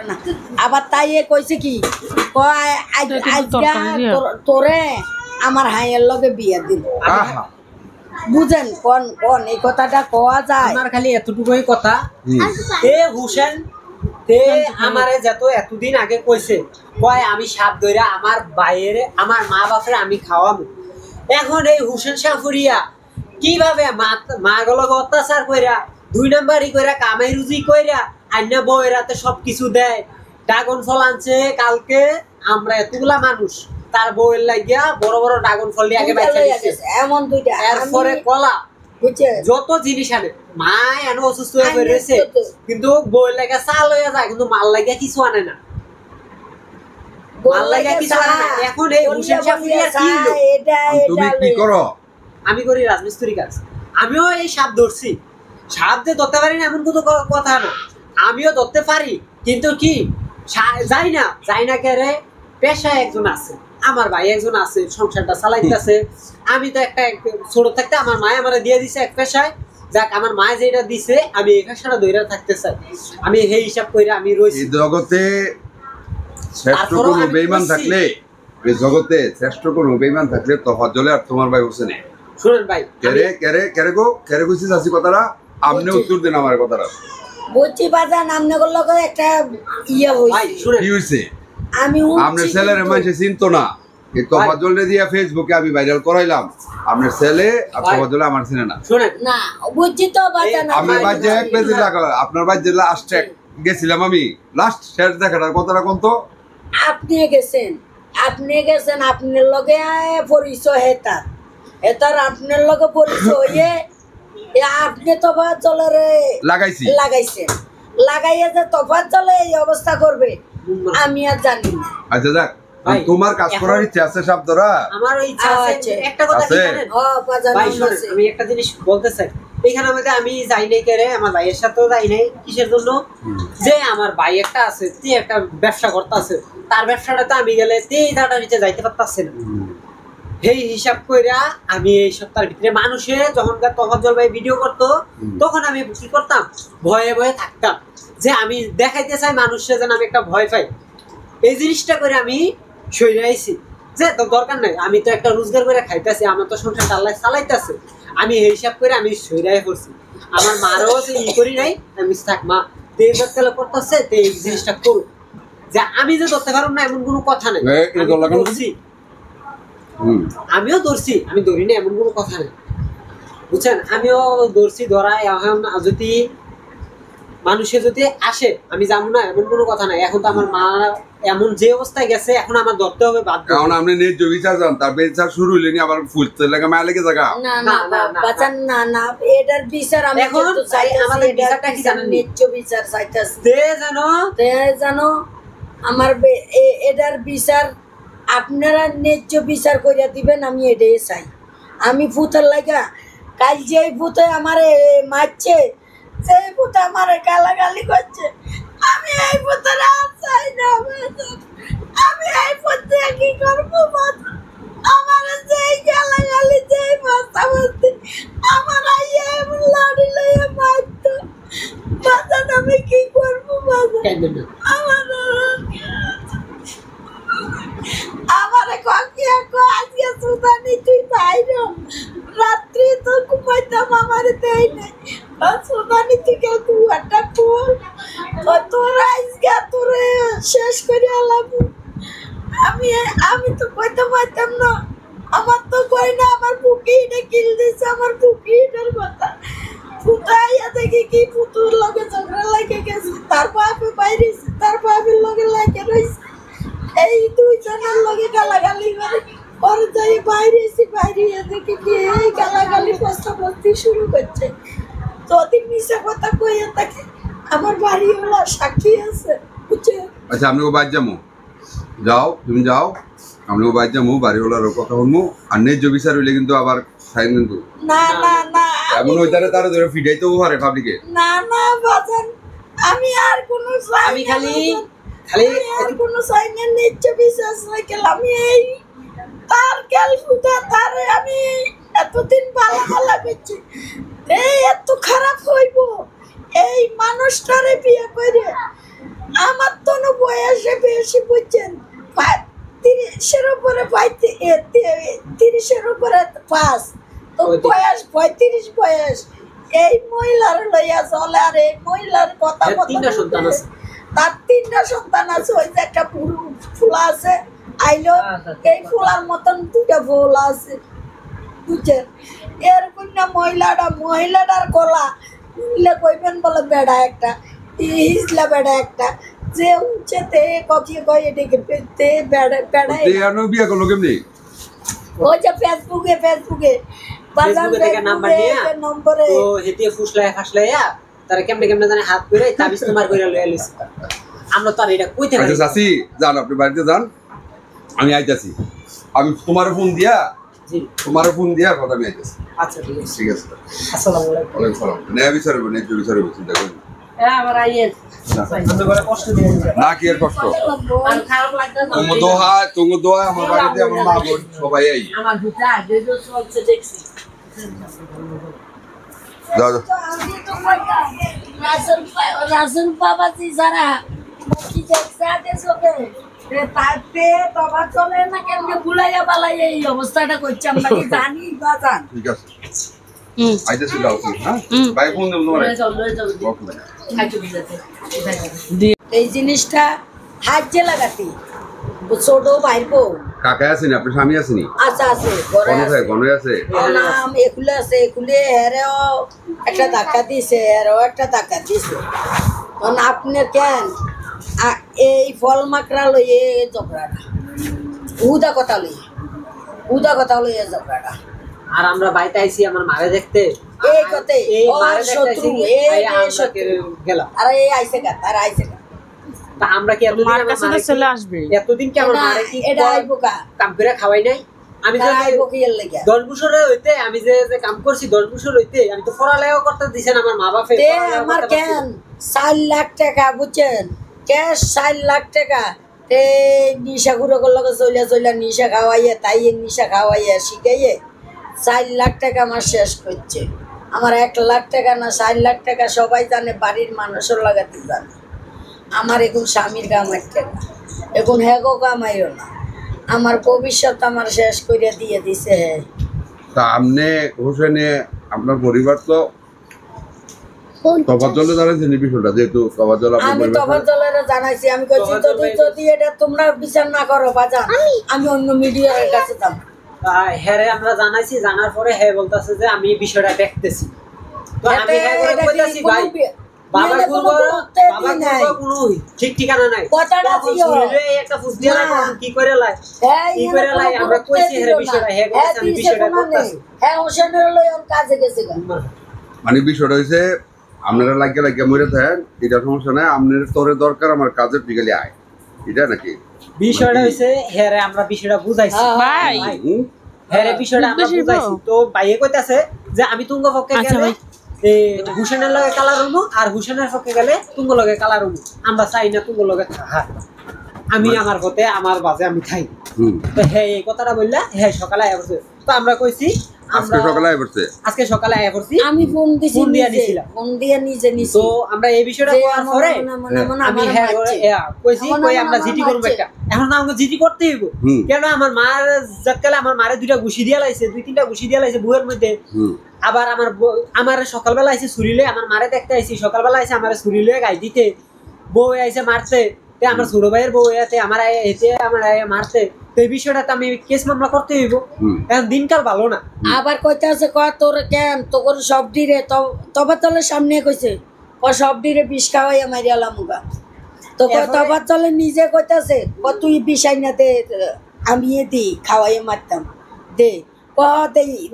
না আবার তাই কইছে কি কয় তোরে আমার হাইয়ের লগে বিয়া দিল বুঝেন কোন কোন এই কথাটা কোয়া যায় আমার খালি এতটুকুই কথা এ হুসেন তে আমারে যত এতদিন আগে কইছে কয় আমি সাপ ধইরা আমার বাইরে আমার মা বাপরে আমি খাওয়াবো এখন এই হুসেন শাহফুরিয়া কিভাবে মা গলগ অত্যাচার কইরা 2 নাম্বারই কইরা কামাই রুজি কইরা আইনা বইরাতে সবকিছু দেয় ড্রাগন ফল আনছে কালকে আমরা এতগুলা মানুষ তার বউয়ের লাগিয়া বড় বড় ড্রাগন ফল দিয়ে আগে বাইচা দিছে এমন দুইটা এরপরে কলা বুঝছে যত জিনিস আনে মা এনে অসুস্থ হয়ে পড়েছে কিন্তু বউয়ের লাগা চাল হয়ে যায় কিন্তু মাল লাগিয়া কিছু আনে না মাল লাগিয়া কিছু আনে না এখন এই হুসেন শাহফুরিয়ার কি হলো তুমি কি করো আমি করি রাজমিস্ত্রি কাজ আমিও এই সাপ ধরছি সাপ যে ধরতে পারি না এমন কোনো কথা না আমিও ধরতে পারি কিন্তু কি যাই না কে রে পেশায় একজন আছে আমার ভাই একজন আছে সংসারটা চালাইতেছে আমি তো একটা ছোট থাকতে আমার মায়ে আমারে দিয়ে দিছে এক পেশায় যাক আমার মায়ে যেটা দিছে আমি এই পেশাটা ধরে থাকতে চাই আমি এই হিসাব করে আমি রইছি জগতে শ্রেষ্ঠ কোনো বেঈমান থাকলে এই জগতে শ্রেষ্ঠ কোনো বেঈমান থাকলে তো হজলে আর তোমার ভাই হোসেন শুনেন ভাই কেরে কইছিস আসি কথাটা আপনি উত্তর দেন আমার কথাটা বুঝছি বাজান আমনে গুলো একটা ইয়া হইছে কি হইছে আমি আপনার ছেলের মানুষ চিনতো না এই তফাজ্জলরে দিয়া ফেসবুকে আমি ভাইরাল করাইলাম আপনার ছেলে আর তফাজ্জল আমার চিনে না শুনেন না বুঝছি তো বাজান আমি বাজে এক পেজ লাগা আপনার বাজে লাস্ট গেছিলাম আমি লাস্ট শেষ দেখাটার কথাটা কোন তো আপনি গেছেন আপনার লগে পরিচয় হেতার আপনার লগে পরিচয় হয়ে আপনি তফাজ্জলের লাগাইছেন লাগাইয়া যে তফাজ্জলে এই অবস্থা করবে আমি আর জানি না আচ্ছা যাক তোমার কাজ করার ইচ্ছা আছে সব ধরা আমার ইচ্ছা আছে একটা কথা কি জানেন ভাই শুনুন আমি একটা জিনিস বলতে চাই এখানে মধ্যে আমি যাই নাই করে আমার ভাইয়ের সাথেও যাই নাই কিসের জন্য যে আমার ভাই একটা আছে তে একটা ব্যবসা করতে আছে তার ব্যবসাটাতে আমি গেলে তেই দাঁড়া নিচে যাইতে পারতাছে না এই হিসাব কইরা আমি এই সপ্তাহের ভিতরে মানুষে যখন তফাজ্জল ভাই ভিডিও করতো তখন আমি কি করতাম ভয়ে ভয়ে থাকতাম যে আমি দেখাইতে চাই মানুষের যেন আমি একটা ভয় পাই এই জিনিসটা করে আমি সইরে আইছি যে তো দরকার নাই আমি তো একটা রোজগার করে খাইতেছি আমার তো সংসার আল্লাহ চালাইতেছে আমি এই হিসাব করে আমি সইরাই করছি আমার মারও যে ই করি নাই আমি থাক মা তেল করতেছে তে এই জিনিসটা করু যে আমি যে ধরতে পারব না এমন কোনো কথা নাই আমিও ধরছি আমি ধরি না এমন কোনো কথা নেই বুঝছেন আমিও ধরছি ধরা এখন যদি মানুষে যদি আসে আমি জানো না এমন কোনো কথা নাই এখন তো আমার মা এমন যে অবস্থায় গেছে এখন আমার ধরতে হবে বাধ্য কারণ আপনি নেট বিচার জান তার বিচার শুরু হইলেনি আবার ফুলতে লাগা মায়া লেগে জায়গা না না বাঁচান না এটার বিচার আমি এখন আমাদের বিচারটা কি জানেন ন্যায্য বিচার চাইতাছি তে জানো আমার এটার বিচার আপনারা ন্যায্য বিচার করিয়া দিবেন আমি এটাই চাই আমি ভূতের লাগা কাল যেই ভূতে আমারে মারছে সেই ভূতে আমারে গালাগালি করছে আমি এই ভূতের আর চাই না আমি এই ভূতে কি করবো আমার যেই গালাগালি যেই মাস্তামাস্তি আমার আইয়া এমন লাড়ি লইয়া মারতো বাজান আমি কি করবো বাজান আমারে কাকিয়া কো আজকে সুদানি তুই বাইরে রাত্রি তো ঘুমাইতাম আমারে দেই নাই সুদানি তুই কেউ একটা কর তোর আজকে তোরে শেষ করে আলাম আমি তো কইতে পারতাম না আমার তো কই না আমার বুকে এটা কিল দিছে আমার বুকে এটার কথা ফুটাইয়া দেখি কি পুতুর লগে ঝগড়া লাগে গেছে তার বাপে বাইরে তার বাপের লগে লাগে রইছে এই দুইজনের লগে গালাগালি করে পরে যাই বাইরে দেখি কি এই গালাগালি প্রস্তাবতি শুরু করছে যদি মিশা কথা কইয়া থাকে আমার বাড়ি হলো সাক্ষী আছে বুঝছে আচ্ছা আপনি বাইরে যাও তুমি যাও আমি বাইরে যাবো বাড়ি হলার কথা বলবো আর ন্যায্য বিচার হইলে কিন্তু আবার সাইন কিন্তু না এমন হইতারে তারা ধরে ফিডাইতেও পারে পাবলিকে না বাজান আমি আর কোনো আমি খালি আর কোনো সাইনের ন্যায্য বিশ্বাস রাখলাম আমি এই তার ক্যালকুটা তারে আমি এতদিন ভালো করছি এই এত খারাপ হইব এই মানুষটারে বিয়ে করে আমার তো বেশি বুঝছেন 30-এর উপরে 30-এর উপরে পাস তো বয়স 35 বয়স এই মহিলার লইয়া চলে আর এই মহিলার কথা তার 3টা সন্তান আছে ওই যে একটা ফুলা আছে আইলো এই ফুলার মতন 2টা ফুল আছে বুঝছেন এর কন্যা মহিলাটার গলা কইবেন বলে বেড়া একটা হিসলা বেড়া একটা যে উচ্চতে ককি কই এদিকে পেতে বেড়া বিয়া করলো কেমনি ওই যে ফেসবুকে থেকে নাম্বার নিয়া নম্বরে ও হেতিয়ে ফাসলায়া তার কেমনে জানে হাত করে তাবিজ তোমার কইরা লইয়া লইছে আমরা তো আর এটা কইতে পারি আচ্ছা চাচি যান আপনি বাড়িতে যান আমি আইতাছি আমি তোমার ফোন দিয়া কথা আমি আইতাছি আচ্ছা ঠিক আছে আসসালামু আলাইকুম ওয়ালাইকুম সালাম ন্যায় বিচার হবে চিন্তা করুন আমার আইয়ের কষ্ট দিয়ে না কি আর কষ্ট আর খারাপ লাগছে তুমি দোয়া আমার বাড়িতে আমার মা বোন সবাই আই আমার ভিতরে আগে যে চলছে দেখছি যাও রাসুল বাবাজি যারা কি দেখছে সবে তাতে তোমার চলে না কেমনে ভুলাইয়া পালাই এই অবস্থাটা করছে আমরা কি জানি বাজান ঠিক আছে আইতাছি যাও হ্যাঁ বাই ফোন দেব এই জিনিসটা হাজে লাগাতি ছোট ভাইবো কাকা আছেন আপনার স্বামী আছেনি আচ্ছা আছে গনে আছে নাম একুলে হেরেও একটা ধাক্কা দিছে হেরেও একটা ধাক্কা দিছে তখন আপনার কেন এই ফল মাকড়া লইয়ে ঝগড়াটা উদা কথা লইয়ে ঝগড়াটা আর আমরা বাইতে আইছি আমার মারে দেখতে এই কথা এই মারে দেখতে গেলাম আর এই আইছে গা তার আইছে গা তা আমরা কি এতদিন কি আমার মারে কি এটা আইবো কা কাম করে খাওয়াই নাই আমি যে আইবো কি এর লাগা 10 বছরে হইতে আমি যে কাম করছি 10 বছর হইতে আমি তো পড়ালেখা করতে দিছেন আমার মা বাপে তে আমার কেন 4 লাখ টাকা বুঝছেন ক্যাশ 4 লাখ টাকা তে নিশা গুলো লগে চইলা নিশা খাওয়াইয়া শিখাইয়ে 4 লাখ টাকা আমার শেষ করছে আমার 1 লাখ টাকা না 4 লাখ টাকা সবাই জানে বাড়ির মানুষের লাগাতে জানে আমার এখন স্বামীর কামাই টাকা এখন হেগো কামাইও না আমার ভবিষ্যৎ আমার শেষ করে দিয়ে দিছে তা আমনে হোসেনে আপনার পরিবার তো তফাজ্জলে জানাইছেন এই বিষয়টা যেহেতু তফাজ্জল আমি তফাজ্জলের জানাইছি আমি কইছি যদি এটা তোমরা বিচার না করো বাজান আমি অন্য মিডিয়ার কাছে যাব হ্যাঁ আমরা জানাইছি জানার পরে হ্যাঁ বলতাছে যে আমি বিষয়টা দেখতেছি তো আমি হ্যাঁ করে কইতাছি ভাই বাবা কোনো ঠিক ঠিকানা নাই কথাটা ছিল একটা ফুস দিয়া কি করে লাই আমরা কইছি হ্যাঁ বিষয়টা হ্যাঁ কইছি আমি বিষয়টা করতেছি হ্যাঁ হোসেনের লই কাজে গেছে মানে বিষয়টা হইছে আপনারা লাগিয়ে মরে থাকেন এটা সমস্যা নাই আপনার তোরে দরকার আমার কাজের বিকেলে আয় এটা নাকি বিষয়টা হইছে হ্যাঁ আমরা বিষয়টা বুঝাইছি ভাই হ্যাঁ বিষয়টা আমরা বুঝাইছি তো ভাইয়ে কইতাছে যে আমি তুঙ্গ পক্ষে গেলে হুসেনের লগে কালার রুমু আর হুসেনের পক্ষে গেলে তুঙ্গ লগে কালার রুমু আমরা চাই না তুঙ্গ লগে থাকা আমি আমার পথে আমার বাজে আমি খাই তো হ্যাঁ এই কথাটা বললা হ্যাঁ সকালে আয়া পড়ছে তো আমরা কইছি আজকে সকালে আয়া পড়ছি আমি ফোন দিয়ে নিজে তো আমরা এই বিষয়টা করার পরে আমি হ্যাঁ কইছি কই আমরা জিটি করব একটা এখন না আমাকে জিটি করতে হইব কেন আমার মার জাতকালে আমার মারে 2টা ঘুষি দিয়া লাইছে 2-3টা ঘুষি দিয়া লাইছে বুয়ের মধ্যে আবার আমার সকালবেলা আইছে ছুরিলে আমার মারে দেখতে আইছি সকালবেলা আইছে আমার ছুরিলে গাই দিতে বউ আইছে মারতে তে আমার ছোট ভাইয়ের বউ এতে আমার এতে আমার মারতে তো এই বিষয়টা তো আমি কেস মামলা করতে হইব এখন দিনকাল ভালো না আবার কইতে আছে কয় তোর কেন তোর সব দিরে তবে তোর সামনে কইছে ও সব দিরে বিষ খাওয়াইয়া মারিয়ালাম মুগা তো তবে চলে নিজে কইতাছে ও তুই বিষাই না দে আমি দি খাওয়াইয়া মারতাম দে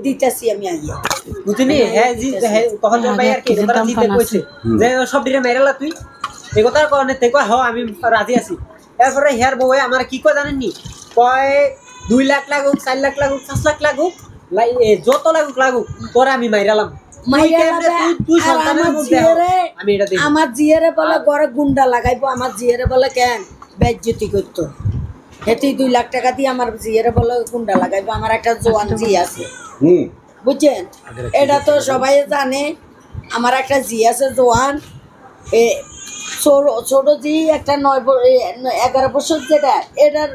দিতেছি আমি আইয়া বুঝলি হ্যাঁ জি তখন ভাই আর কি কথা জিতে কইছে যে সব দিরে মেরেলা তুই এই কথার কারণে তে কয় হ্যাঁ আমি রাজি আছি এরপরে হেয়ার বউ আমার কি কয় জানেননি কয় 2 লাখ লাগুক 4 লাখ লাগুক 5 লাখ লাগুক যত লাগুক তোরা আমি মাইরালাম আমার জিয়ারে বলে ঘরে গুন্ডা লাগাইবো আমার জিয়ারে বলে কেন বেজ্জতি করতো হেতুই 2 লাখ টাকা দিয়ে আমার জিয়ারে বলে গুন্ডা লাগাইবো আমার একটা জোয়ান জি আছে বুঝছেন এটা তো সবাই জানে আমার একটা জি আছে জোয়ান ছোট জি একটা 11 বছর যেটা এটার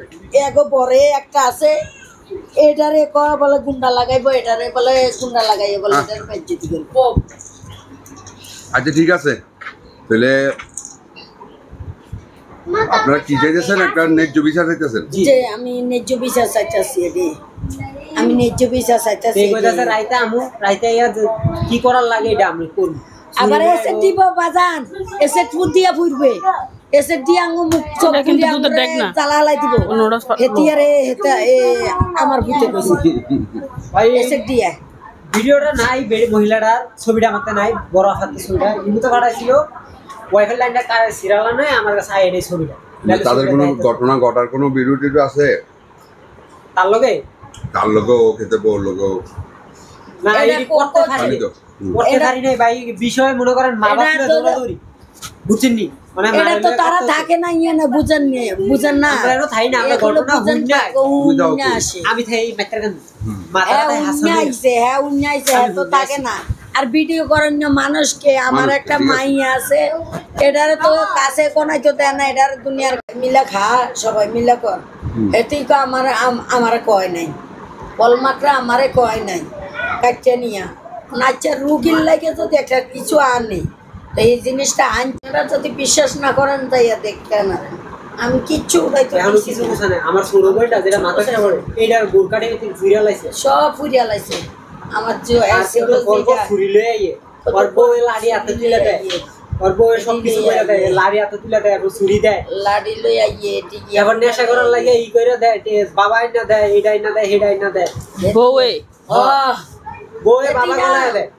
এক পরে একটা আছে এটারে কয় বলে গুন্ডা লাগাইবো এটারে বলে গুন্ডা লাগাইবো বলে এটার বেজ্জতি করব। আচ্ছা ঠিক আছে, তাহলে আপনারা কি চাইতেছেন? একটা ন্যায্য বিচার চাইতেছেন? যে আমি ন্যায্য বিচার চাইতেছি এটি, আমি ন্যায্য বিচার চাইতেছি। রাইতে আমু রাইতে কি করার লাগে এটা আমি করব। আবার এসে দিব বাজান, এসে ফুট দিয়া ফুরবে, এসে দিয়া আঙ্গু মুখ চোখ দিয়া জ্বালাই দিব হেতিয়ারে হেতা আমার ভিতরে কইছি ভাই এসে দিয়া ভিডিওটা নাই মহিলাটার ছবিটা আমাতে নাই, বড় হাতে ছবিটা ইমুতে পাঠাইছিল ওয়াইফাই লাইনটা কার সিরালা নাই আমার কাছে আই এই ছবিটা। তাদের কোনো ঘটনা ঘটার কোনো ভিডিও টিডিও আছে তার লগে? তার লগেও খেতে বল লগেও না এই করতে পারি তো করতে পারি নাই ভাই। বিষয় মনে করেন মা বাপরা দৌড়াদৌড়ি বুঝছেননি, মানে এটা তো তারা থাকে না ইয়া না বুঝেন না আমরা এনো থাই না, আমরা ঘটনা বুঝনা আসে। আমি থাই মাত্রাকান মাথায় হাসান উন্নাইছে হ্যাঁ উন্নাইছে তো থাকে না। আর ভিডিও করেন মানুষকে আমার একটা মাই আছে এটারে তো কাছে কোনাই তো দেয় না, এটার দুনিয়ার মিলা খা সবাই মিলা কর এটি আমার কয় নাই বলমাত্রা আমারে কয় নাই কাচ্চা নিয়া নাচার রুগীর লাগে যদি একটা কিছু আনি এই জিনিসটা আনছেরা যদি বিশ্বাস না করেন তাইয়া দেখতে না আমি কিচ্ছু উঠাইতে কিছু বুঝা নাই। আমার ছোট বইটা যেটা মাথায় পড়ে এইটার গোরকাটে ফুরিয়া লাইছে, সব ফুরিয়া লাইছে আমার যে ফুরিলে ওর বউ লাড়ি হাতে তুলে দেয়, ওর বউ সব কিছু করে দেয়, লাড়ি হাতে তুলে দেয়, ছুরি দেয়, লাড়ি লই আইয়ে ঠিক এখন নেশা করার লাগে ই করে দেয়, বাবা আইনা দেয়, এটাই না দেয়, হেডাই না দেয়, বউয়ে বউয়ে বাবা গলায় দেয়।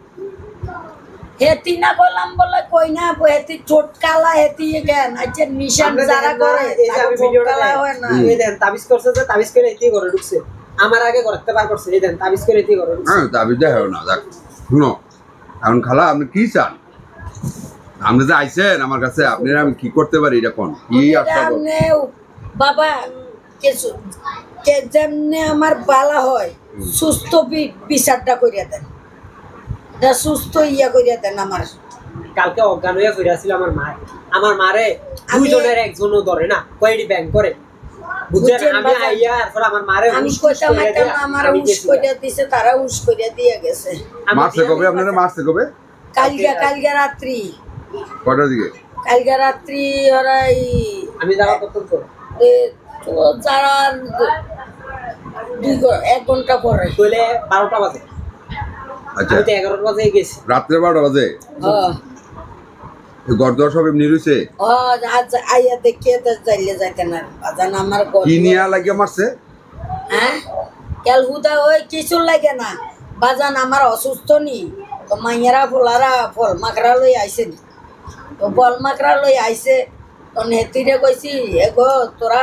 হেতি না বললাম বলে কই না হেতি ছোট কালা হেতি জ্ঞান আচ্ছা নিশান যারা করে এই যে আমি ভিডিওটা হয় না এই দেন তাবিজ করছে যে তাবিজ করে এতি করে ঢুকছে আমার আগে করতে পার করছে এই দেন তাবিজ করে এতি করে ঢুকছে। হ্যাঁ তাবিজ দেয় না দেখ শুনো এখন খালা আপনি কি চান? আপনি যে আইছেন আমার কাছে আপনারা আমি কি করতে পারি এটা কোন কি আশা করেন বাবা কিছু কে যেমনে আমার বালা হয় সুস্থ বিচারটা করিয়া দেন, এটা সুস্থ ইয়া করিয়া দেন। আমার কালকে অজ্ঞান হয়ে ফিরে আসছিল আমার মারে দুইজনের একজনও ধরে না কয়েকটি ব্যাংক করে বুঝছেন। আমি আইয়া আর আমার মারে আমি কইতাম আমার উস করিয়া দিছে তারা উস করিয়া দিয়ে গেছে। মারছে কবে আপনারা? মারছে কবে? কালকে রাত্রি কটার দিকে? কালকে রাত্রি ওরা আমি যাওয়া কত করে তো যারা 1 ঘন্টা পরে কইলে 12টা বাজে। আচ্ছা আমি তো 11টা বাজে গেছি, রাত্রে 12টা বাজে। গর্দর সব এমনি রইছে। আইয়া দেখিয়ে তো চাইলে যাইতে না বাজান আমার কি নিয়া লাগিয়া মারছে? হ্যাঁ কেল হুদা ওই কিছু লাগে না বাজান আমার অসুস্থ নি তো মাইয়ারা ফোলারা ফল মাকড়া লই আইছে নি তো বল মাকড়া লই আইছে তো নেতিরে কইছি এগো তোরা